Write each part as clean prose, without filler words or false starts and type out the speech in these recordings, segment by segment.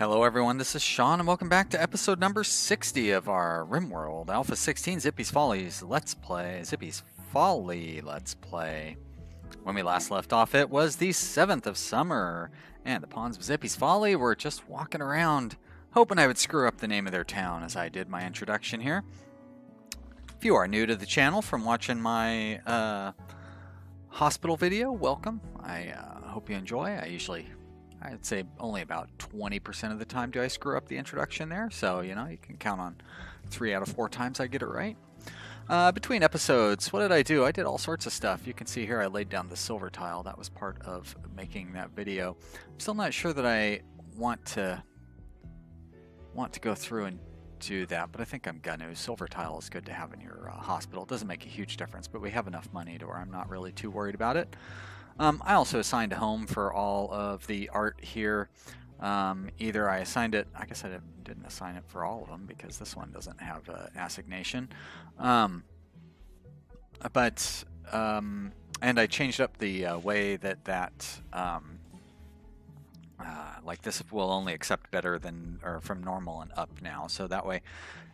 Hello everyone, this is Sean and welcome back to episode number 60 of our Rimworld A16 Zippy's Follies Let's Play. Zippy's Folly Let's Play. When we last left off it was the 7th of summer and the pawns of Zippy's Folly were just walking around hoping I would screw up the name of their town as I did my introduction here. If you are new to the channel from watching my hospital video, welcome. I hope you enjoy. I'd say only about 20% of the time do I screw up the introduction there, so you know, you can count on 3 out of 4 times I get it right. Between episodes, what did I do? I did all sorts of stuff. You can see here I laid down the silver tile. That was part of making that video. I'm still not sure that I want to go through and do that, but I think I'm gonna. Silver tile is good to have in your hospital. It doesn't make a huge difference, but we have enough money to where I'm not really too worried about it. I also assigned a home for all of the art here. Either I assigned it, I guess I didn't assign it for all of them because this one doesn't have an assignation. And I changed up the way that like this will only accept better than or from normal and up now. So that way,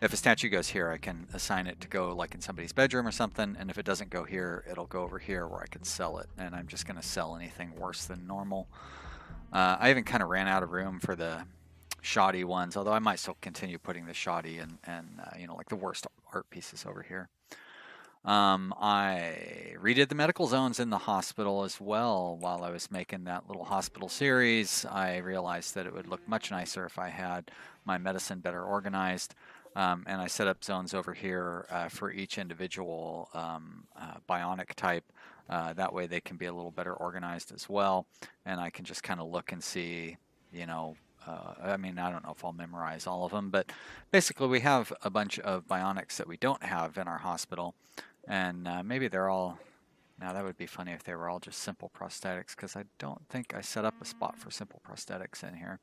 if a statue goes here, I can assign it to go like in somebody's bedroom or something. And if it doesn't go here, it'll go over here where I can sell it. And I'm just going to sell anything worse than normal. I even kind of ran out of room for the shoddy ones, although I might still continue putting the shoddy and you know, like the worst art pieces over here. I redid the medical zones in the hospital as well. While I was making that little hospital series, I realized that it would look much nicer if I had my medicine better organized. And I set up zones over here for each individual bionic type. That way they can be a little better organized as well. And I can just kind of look and see, you know, I mean, I don't know if I'll memorize all of them, but basically we have a bunch of bionics that we don't have in our hospital. And maybe they're all, now that would be funny if they were all just simple prosthetics, because I don't think I set up a spot for simple prosthetics in here.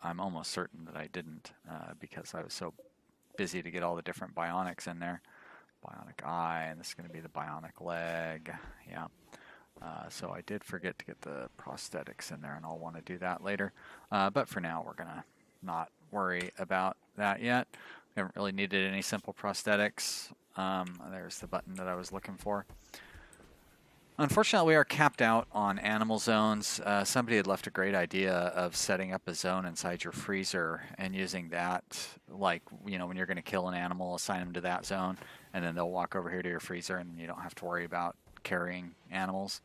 I'm almost certain that I didn't because I was so busy to get all the different bionics in there. Bionic eye, and this is going to be the bionic leg. Yeah. So I did forget to get the prosthetics in there, and I'll want to do that later. But for now, we're going to not worry about that yet. We haven't really needed any simple prosthetics. There's the button that I was looking for. Unfortunately, we are capped out on animal zones. Somebody had left a great idea of setting up a zone inside your freezer and using that, like, you know, when you're going to kill an animal, assign them to that zone, and then they'll walk over here to your freezer, and you don't have to worry about carrying animals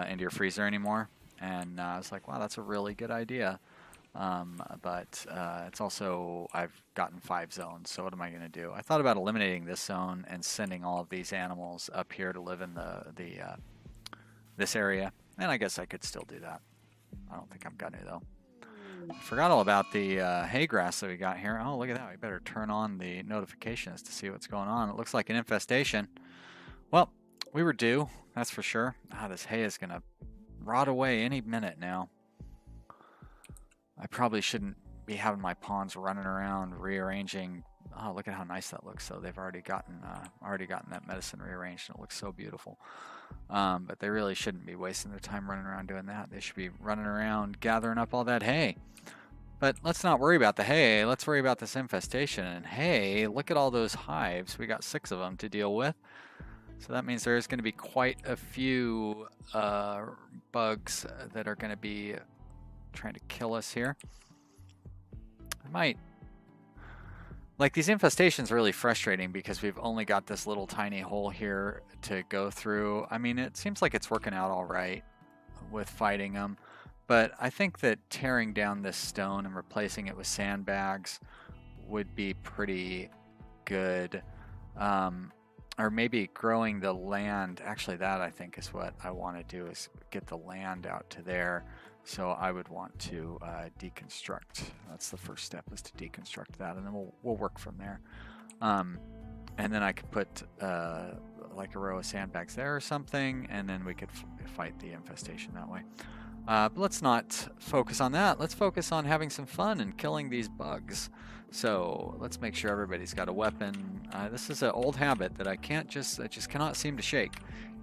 into your freezer anymore. And I was like, wow, that's a really good idea. But it's also, I've gotten 5 zones, so what am I going to do? I thought about eliminating this zone and sending all of these animals up here to live in this area, and I guess I could still do that. I don't think I'm gonna though. I forgot all about the hay grass that we got here. Oh, look at that. We better turn on the notifications to see what's going on. It looks like an infestation. Well, we were due, that's for sure. Ah, this hay is gonna rot away any minute now. I probably shouldn't be having my pawns running around rearranging. Oh, look at how nice that looks. So they've already gotten that medicine rearranged, and it looks so beautiful. But they really shouldn't be wasting their time running around doing that. They should be running around gathering up all that hay. But let's not worry about the hay. Let's worry about this infestation. And hey, look at all those hives. We got 6 of them to deal with. So that means there's going to be quite a few bugs that are going to be trying to kill us here. I might... Like, these infestations are really frustrating because we've only got this little tiny hole here to go through. I mean, it seems like it's working out all right with fighting them, but I think that tearing down this stone and replacing it with sandbags would be pretty good. Or maybe growing the land. Actually, that I think is what I want to do, is get the land out to there. So I would want to deconstruct. That's the first step, is to deconstruct that, and then we'll work from there. And then I could put like a row of sandbags there or something, and then we could fight the infestation that way. But let's not focus on that. Let's focus on having some fun and killing these bugs. So let's make sure everybody's got a weapon. This is an old habit that I just cannot seem to shake.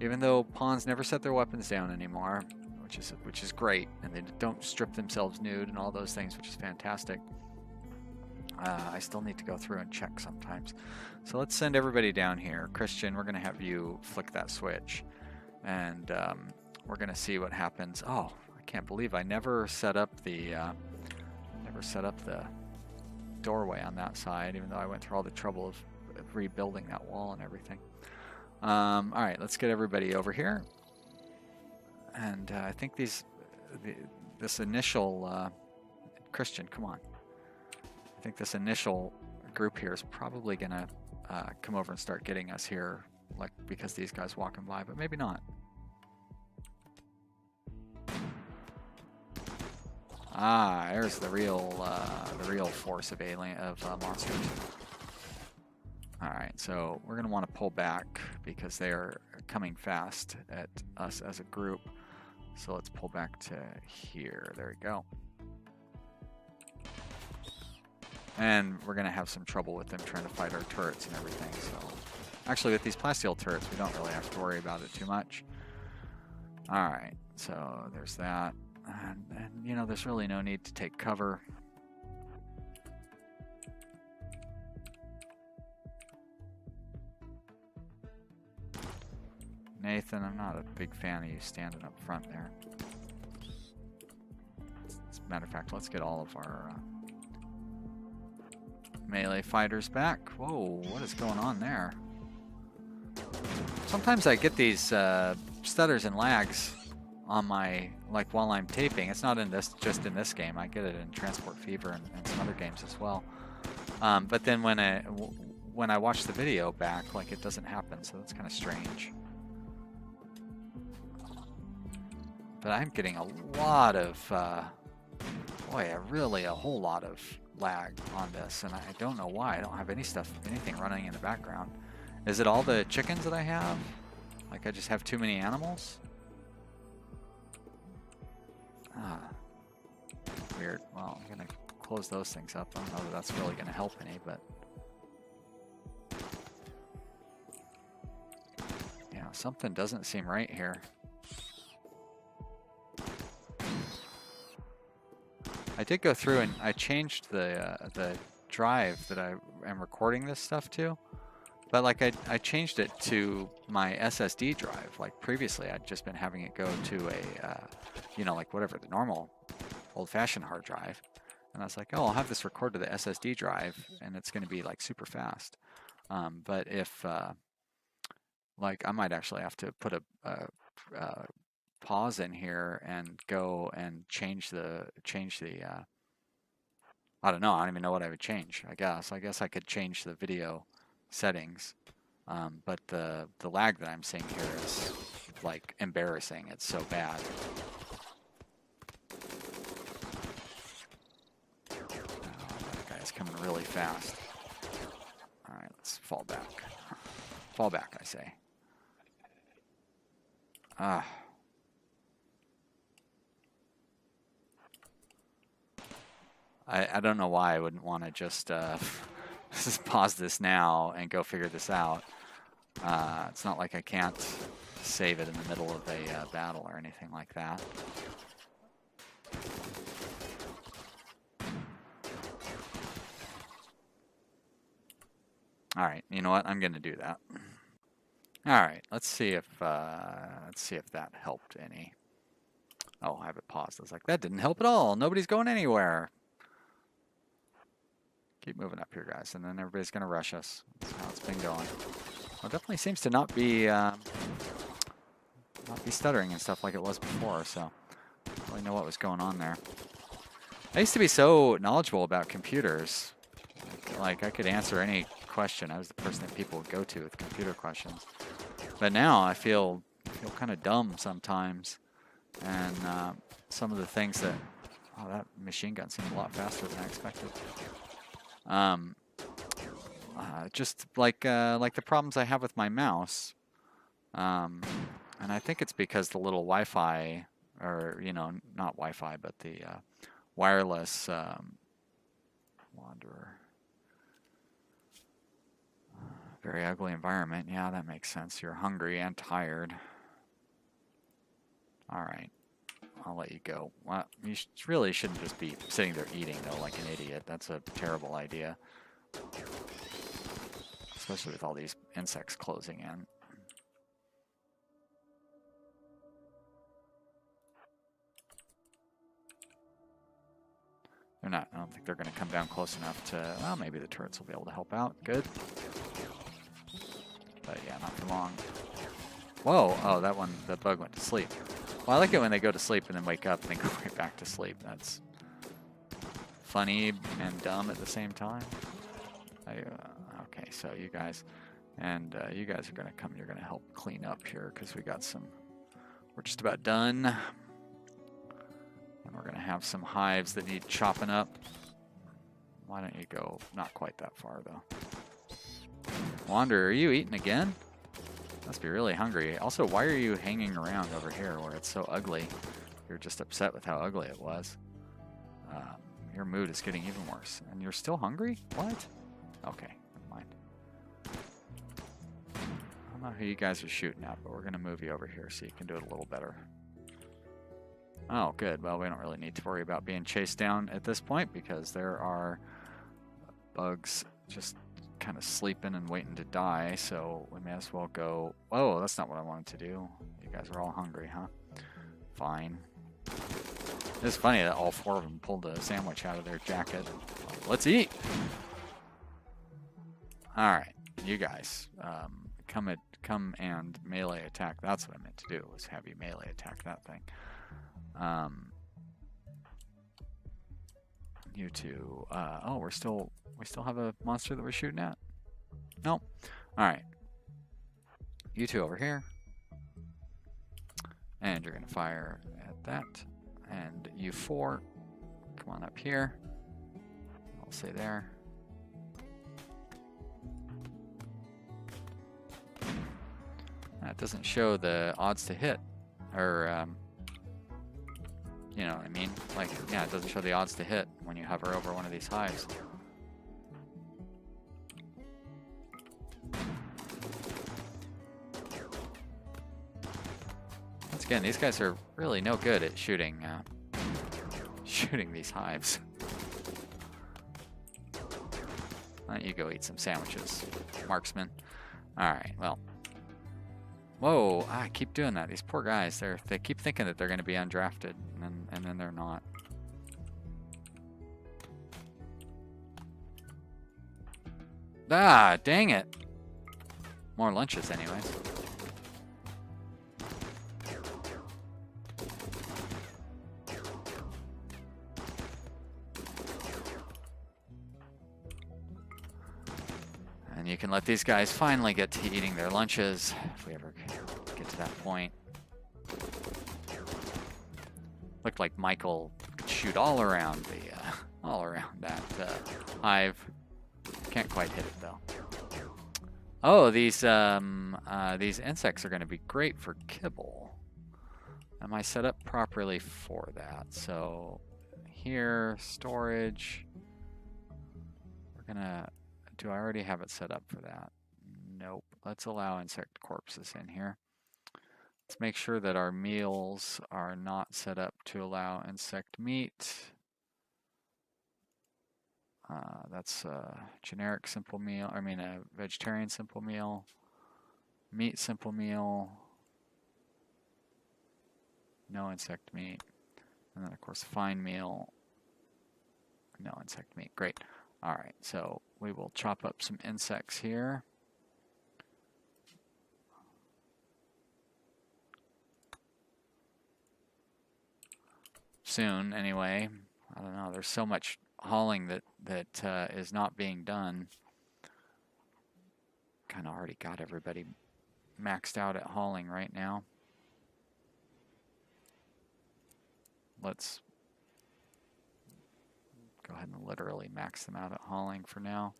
Even though pawns never set their weapons down anymore, which is great, and they don't strip themselves nude and all those things, which is fantastic. I still need to go through and check sometimes. So let's send everybody down here. Christian, we're going to have you flick that switch, and we're going to see what happens. Oh, I can't believe I never set up the doorway on that side, even though I went through all the trouble of rebuilding that wall and everything. All right, let's get everybody over here. And I think this initial Christian, come on. I think this initial group here is probably gonna come over and start getting us here, like because these guys walking by, but maybe not. Ah, there's the real force of monsters. All right, so we're gonna want to pull back because they are coming fast at us as a group. So let's pull back to here. There we go. And we're going to have some trouble with them trying to fight our turrets and everything. So actually, with these plasteel turrets, we don't really have to worry about it too much. All right, so there's that. And you know, there's really no need to take cover. Nathan, I'm not a big fan of you standing up front there. As a matter of fact, let's get all of our melee fighters back. Whoa, what is going on there? Sometimes I get these stutters and lags on my, like while I'm taping. It's not in this, just in this game. I get it in Transport Fever and some other games as well. But then when I watch the video back, like it doesn't happen, so that's kind of strange. But I'm getting a lot of, boy, really a whole lot of lag on this, and I don't know why. I don't have anything running in the background. Is it all the chickens that I have? Like I just have too many animals? Ah, weird. Well, I'm gonna close those things up. I don't know that that's really gonna help any, but yeah, something doesn't seem right here. I did go through and I changed the drive that I am recording this stuff to, but like I changed it to my SSD drive. Like previously, I'd just been having it go to a, you know, like whatever the normal old-fashioned hard drive, and I was like, oh, I'll have this record to the SSD drive, and it's going to be like super fast. But if like I might actually have to put a pause in here and go and change the I don't know, I don't even know what I would change. I guess I could change the video settings, but the lag that I'm seeing here is like embarrassing. It's so bad. Oh, that guy's coming really fast. All right, let's fall back. Fall back, I say. Ah. I don't know why I wouldn't want to just pause this now and go figure this out. It's not like I can't save it in the middle of a battle or anything like that. All right, you know what? I'm going to do that. All right, let's see if that helped any. Oh, I have it paused. I was like, that didn't help at all. Nobody's going anywhere. Keep moving up here, guys, and then everybody's going to rush us. That's how it's been going. Well, it definitely seems to not be stuttering and stuff like it was before, so I don't really know what was going on there. I used to be so knowledgeable about computers. Like I could answer any question. I was the person that people would go to with computer questions. But now I feel kind of dumb sometimes, and some of the things that, oh, that machine gun seemed a lot faster than I expected. Just like the problems I have with my mouse, and I think it's because the little Wi-Fi, or you know, not Wi-Fi, but the wireless Wanderer. Very ugly environment. Yeah, that makes sense. You're hungry and tired. All right. I'll let you go. Well, you really shouldn't just be sitting there eating, though, like an idiot. That's a terrible idea. Especially with all these insects closing in. They're not, I don't think they're going to come down close enough to, well, maybe the turrets will be able to help out. Good. But yeah, not for long. Whoa, oh, that one, the bug went to sleep. Well, I like it when they go to sleep and then wake up and then go right back to sleep. That's funny and dumb at the same time. Okay, so you guys, and you guys are going to come, you're going to help clean up here because we got some, we're just about done. And we're going to have some hives that need chopping up. Why don't you go, not quite that far though. Wander, are you eating again? Must be really hungry. Also, why are you hanging around over here where it's so ugly? You're just upset with how ugly it was. Your mood is getting even worse. And you're still hungry? What? Okay, never mind. I don't know who you guys are shooting at, but we're going to move you over here so you can do it a little better. Oh, good. Well, we don't really need to worry about being chased down at this point because there are bugs just kind of sleeping and waiting to die, so we may as well go. Oh, that's not what I wanted to do. You guys are all hungry, huh? Fine. It's funny that all four of them pulled a sandwich out of their jacket. Let's eat! Alright, you guys, come and melee attack. That's what I meant to do, was have you melee attack that thing. You two, oh, we still have a monster that we're shooting at? Nope. Alright. You two over here. And you're going to fire at that. And you four, come on up here. I'll say there. That doesn't show the odds to hit. Or, you know what I mean? Like, yeah, it doesn't show the odds to hit when you hover over one of these hives. Once again, these guys are really no good at shooting these hives. Why don't you go eat some sandwiches, marksman? Alright, well. Whoa, I keep doing that. These poor guys, they keep thinking that they're going to be undrafted, and then they're not. Ah, dang it. More lunches anyways. And you can let these guys finally get to eating their lunches, if we ever get to that point. Looked like Michael could shoot all around that hive. Can't quite hit it though. Oh, these insects are going to be great for kibble. Am I set up properly for that? So here, storage. We're gonna. Do I already have it set up for that? Nope. Let's allow insect corpses in here. Let's make sure that our meals are not set up to allow insect meat. That's a generic simple meal. I mean, a vegetarian simple meal. Meat simple meal. No insect meat. And then, of course, fine meal. No insect meat. Great. All right, so we will chop up some insects here. Soon, anyway. I don't know. There's so much hauling that is not being done. Kind of already got everybody maxed out at hauling right now. Let's go ahead and literally max them out at hauling for now.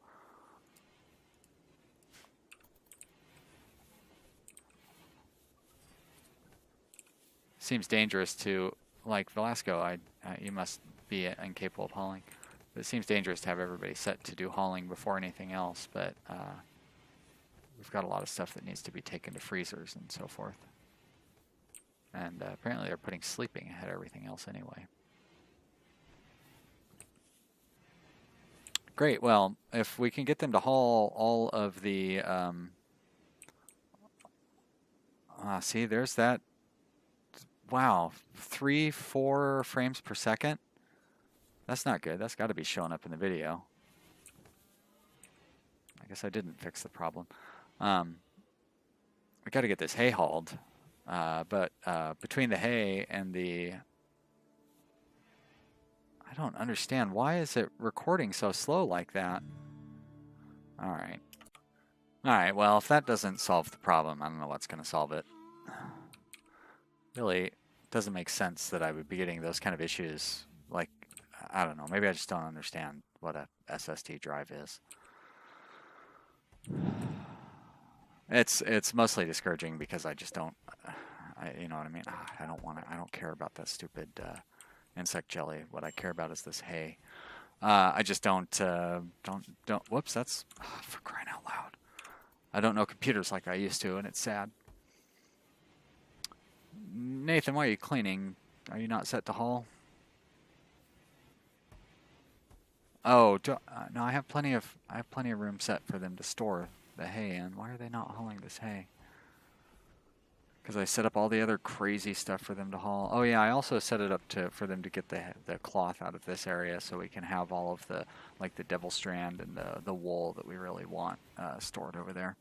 Seems dangerous to, like Velasco, you must be incapable of hauling. But it seems dangerous to have everybody set to do hauling before anything else, but we've got a lot of stuff that needs to be taken to freezers and so forth. And apparently they're putting sleeping ahead of everything else anyway. Great. Well, if we can get them to haul all of the... see, there's that. Wow. 3, 4 frames per second. That's not good. That's got to be showing up in the video. I guess I didn't fix the problem. We got to get this hay hauled. But between the hay and the... I don't understand. Why is it recording so slow like that? All right. All right, well, if that doesn't solve the problem, I don't know what's going to solve it. Really, it doesn't make sense that I would be getting those kind of issues. Like, I don't know. Maybe I just don't understand what a SSD drive is. It's mostly discouraging because I just don't... you know what I mean? I don't care about that stupid... insect jelly. What I care about is this hay. I just don't. Whoops, that's for crying out loud. I don't know computers like I used to, and it's sad. Nathan, why are you cleaning? Are you not set to haul? Oh, no. I have plenty of room set for them to store the hay in. Why are they not hauling this hay? Because I set up all the other crazy stuff for them to haul. Oh yeah, I also set it up for them to get the cloth out of this area so we can have all of the, like the devil strand and the wool that we really want stored over there.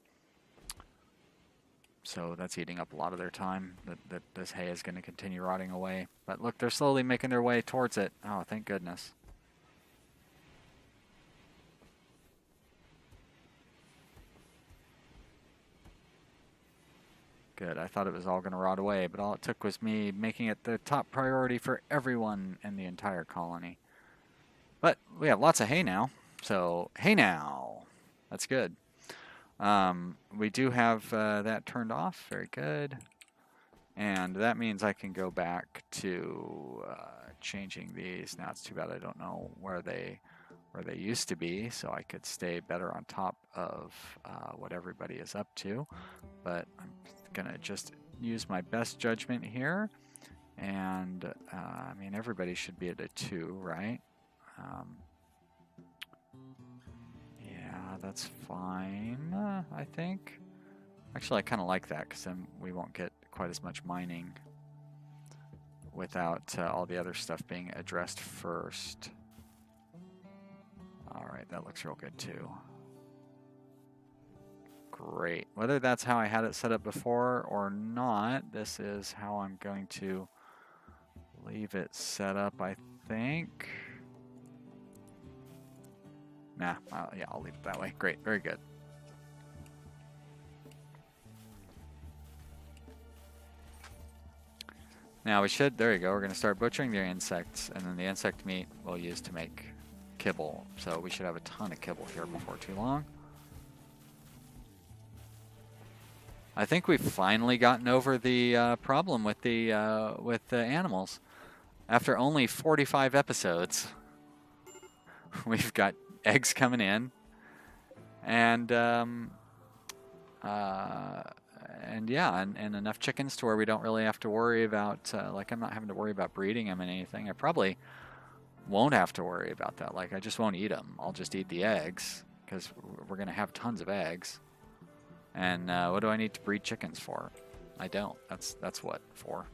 So that's eating up a lot of their time. That this hay is going to continue rotting away. But look, they're slowly making their way towards it. Oh, thank goodness. Good. I thought it was all going to rot away, but all it took was me making it the top priority for everyone in the entire colony. But we have lots of hay now, so hay now. That's good. We do have that turned off. Very good. And that means I can go back to changing these. Now it's too bad I don't know where they used to be, so I could stay better on top of what everybody is up to. But I'm gonna just use my best judgment here, and I mean everybody should be at a 2, right? Yeah, that's fine. I think. Actually, I kind of like that because then we won't get quite as much mining without all the other stuff being addressed first. All right, that looks real good too. Great. Whether that's how I had it set up before or not, this is how I'm going to leave it set up, I think. Nah, yeah, I'll leave it that way. Great, very good. Now we should, there you go, we're going to start butchering the insects, and then the insect meat we'll use to make kibble. So we should have a ton of kibble here before too long. I think we've finally gotten over the problem with the animals. After only 45 episodes, we've got eggs coming in, and yeah, and enough chickens to where we don't really have to worry about like I'm not having to worry about breeding them and anything. I probably won't have to worry about that. Like I just won't eat them. I'll just eat the eggs because we're gonna have tons of eggs. And what do I need to breed chickens for? I don't. That's what for.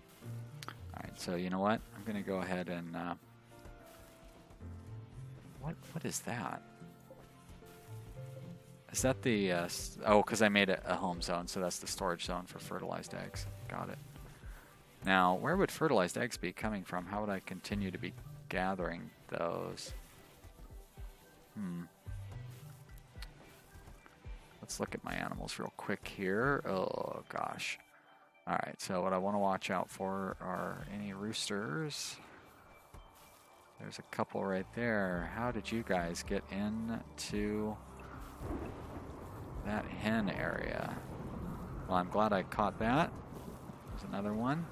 All right. So you know what? I'm gonna go ahead and what is that? Is that the oh? Because I made it a home zone, so that's the storage zone for fertilized eggs. Got it. Now, where would fertilized eggs be coming from? How would I continue to be gathering those? Let's look at my animals real quick here. Oh, gosh. All right, so what I want to watch out for are any roosters. There's a couple right there. How did you guys get into that hen area? Well, I'm glad I caught that. There's another one.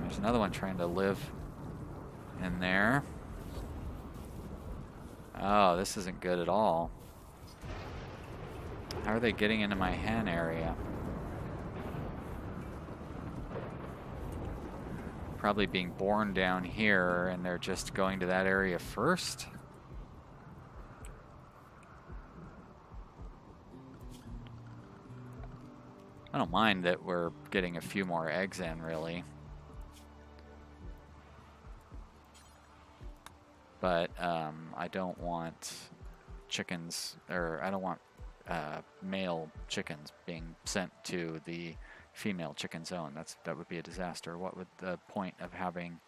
There's another one trying to live in there. Oh, this isn't good at all. How are they getting into my hen area? Probably being born down here, and they're just going to that area first. I don't mind that we're getting a few more eggs in, really. But I don't want chickens, or I don't want male chickens being sent to the female chicken zone. That would be a disaster. What would the point of having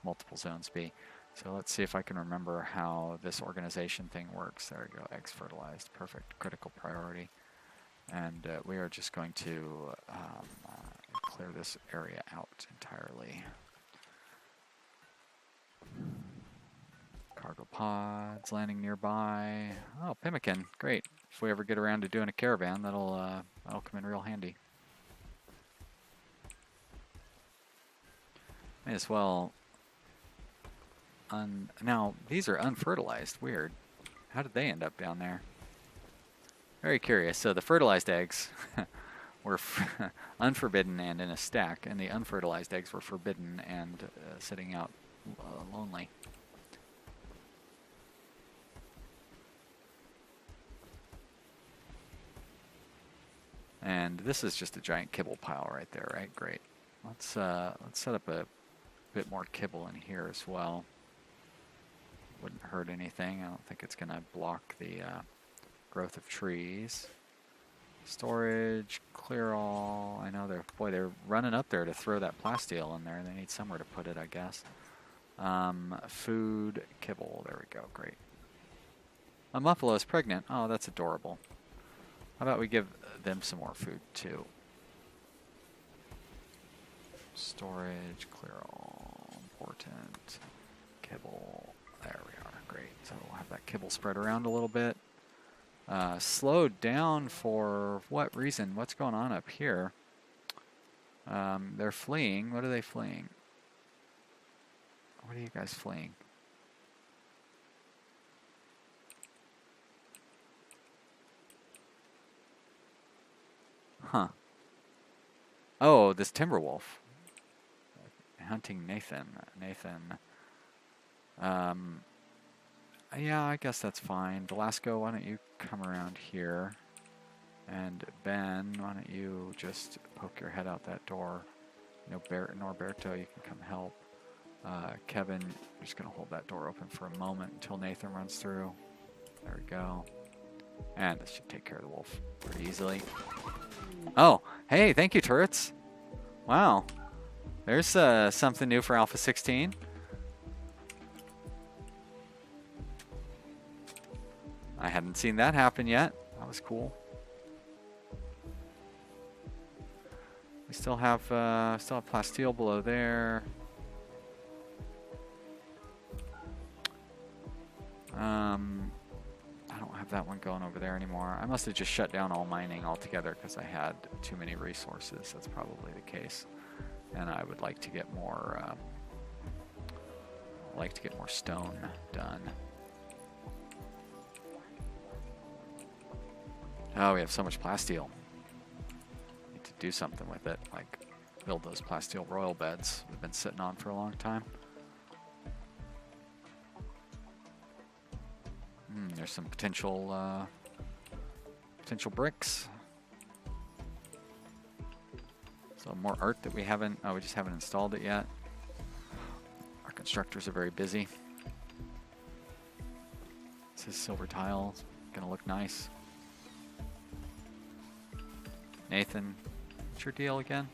multiple zones be? So let's see if I can remember how this organization thing works. There we go, eggs fertilized, perfect, critical priority. And we are just going to clear this area out entirely. Cargo pods landing nearby. Oh, pemmican, great. If we ever get around to doing a caravan, that'll come in real handy. May as well. Now these are unfertilized. Weird. How did they end up down there? Very curious. So the fertilized eggs were unforbidden and in a stack, and the unfertilized eggs were forbidden and sitting out lonely. And this is just a giant kibble pile right there, right? Great. Let's set up a bit more kibble in here as well. Wouldn't hurt anything. I don't think it's going to block the growth of trees. Storage, clear all. I know they're running up there to throw that plasteel in there. They need somewhere to put it, I guess. Food, kibble. There we go. Great. A muffalo is pregnant. Oh, that's adorable. How about we give them some more food too? Storage, clear all, important, kibble. There we are, great. So we'll have that kibble spread around a little bit. Slowed down for what reason? What's going on up here? They're fleeing. What are they fleeing? What are you guys fleeing? Huh. Oh, this timber wolf. Hunting Nathan. Yeah, I guess that's fine. Velasco, why don't you come around here? And Ben, why don't you just poke your head out that door? Norberto, you can come help. Kevin, I'm just going to hold that door open for a moment until Nathan runs through. There we go. And this should take care of the wolf pretty easily. Oh, hey, thank you, turrets. Wow. There's something new for Alpha 16. I hadn't seen that happen yet. That was cool. We still have plasteel below there. I don't have that one going over there anymore. I must have just shut down all mining altogether because I had too many resources. That's probably the case. And I would like to get more stone done. Oh, we have so much plasteel. Need to do something with it, like build those plasteel royal beds we've been sitting on for a long time. There's some potential bricks. So more art that we just haven't installed it yet. Our constructors are very busy. This is silver tile. It's gonna look nice. Nathan, what's your deal again?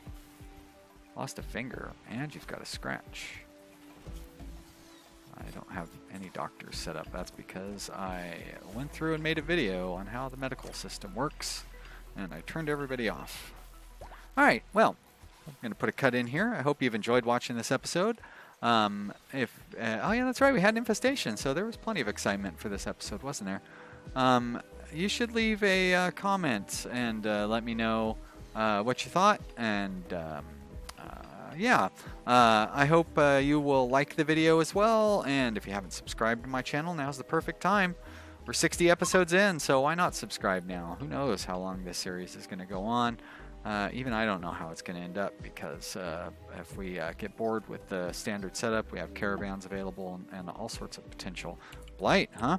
Lost a finger, and you've got a scratch. I don't have any doctors set up. That's because I went through and made a video on how the medical system works, and I turned everybody off. All right, well, I'm going to put a cut in here. I hope you've enjoyed watching this episode. Oh yeah, that's right, we had an infestation, so there was plenty of excitement for this episode, wasn't there? You should leave a comment and let me know what you thought, and yeah, I hope you will like the video as well, and if you haven't subscribed to my channel, now's the perfect time. we're 60 episodes in, so why not subscribe now? Who knows how long this series is going to go on. Even I don't know how it's going to end up, because if we get bored with the standard setup, we have caravans available and all sorts of potential. Blight, huh?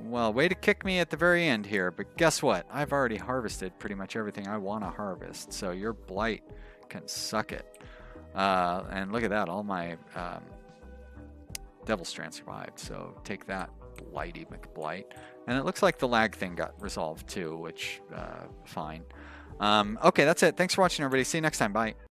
Well, way to kick me at the very end here, but guess what? I've already harvested pretty much everything I want to harvest, so your Blight can suck it. And look at that, all my Devil Strand survived, so take that, Blighty McBlight. And it looks like the lag thing got resolved too, which, fine. Okay, that's it. Thanks for watching, everybody. See you next time. Bye.